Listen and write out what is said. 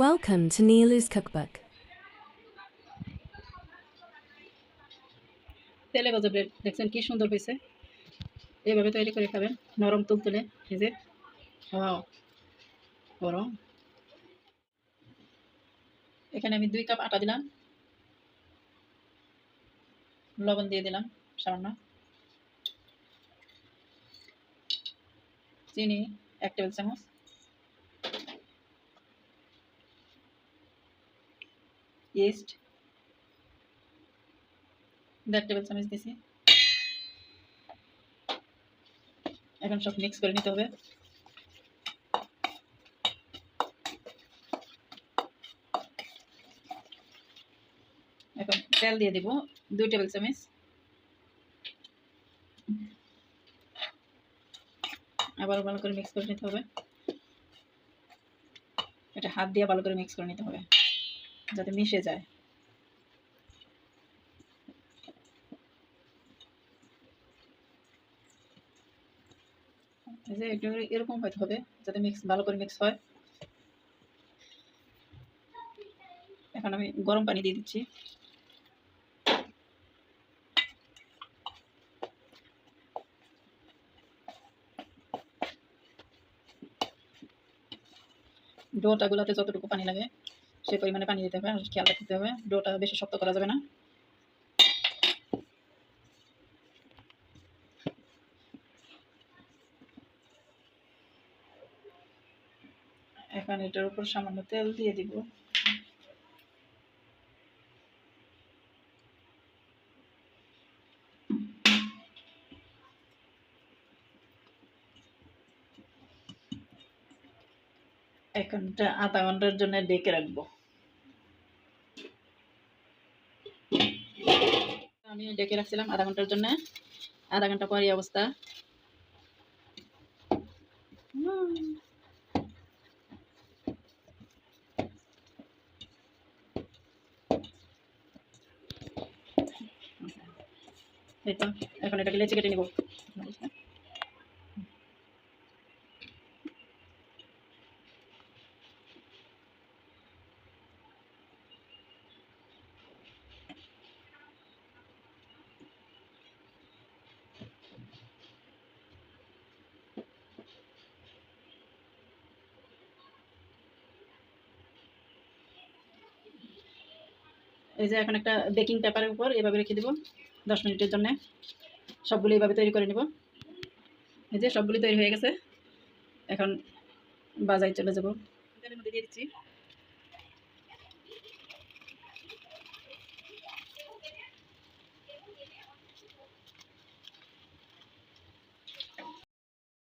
Welcome to Nilu's Cookbook. তেলে ভাজা bread দেখছেন কি সুন্দর হয়েছে। এইভাবে তৈরি করে খাবেন, নরম তুলতুলে। এই যে ওয়াও, গরম। এখানে আমি 2 কাপ আটা দিলাম, লবণ দিয়ে দিলাম সামান্য, চিনি 1 টেবিল চামচ, ইস্ট 1.5 টেবিল চামচ দিছি। এখন সব মিক্স করে নিতে হবে। এখন তেল দিয়ে দিব 2 টেবিল চামচ। আবার ভালো করে মিক্স করে নিতে হবে। এটা হাত দিয়ে ভালো করে মিক্স করে নিতে হবে যাতে মিশে যায়। এই যে একটু এরকম হতে হবে যাতে ভালো করে মিক্স হয়। এখন আমি গরম পানি দিয়ে দিচ্ছি। ডোটা গুলাতে যতটুকু পানি লাগে সেই পরিমাণে পানি দিতে হবে, আর খেয়াল রাখতে হবে ডোটা বেশি শক্ত করা যাবে না। এখন এটার উপর সামান্য তেল দিয়ে দিব। এখন এটা আধা ঘন্টার জন্য ডেকে রাখবো। আমি ডেকে রাখছিলাম আধা ঘন্টার জন্য। আধা ঘন্টা পর এই অবস্থা। এই তো এখন এটাকে লেচি কেটে নিব। এই যে এখন একটা বেকিং পেপারের উপর এভাবে রেখে দেব 10 মিনিটের জন্য। সবগুলো এইভাবে তৈরি করে নিব। এই যে সবগুলো তৈরি হয়ে গেছে। এখন বাজারে চলে যাব। তেলের মধ্যে দিয়ে দিচ্ছি।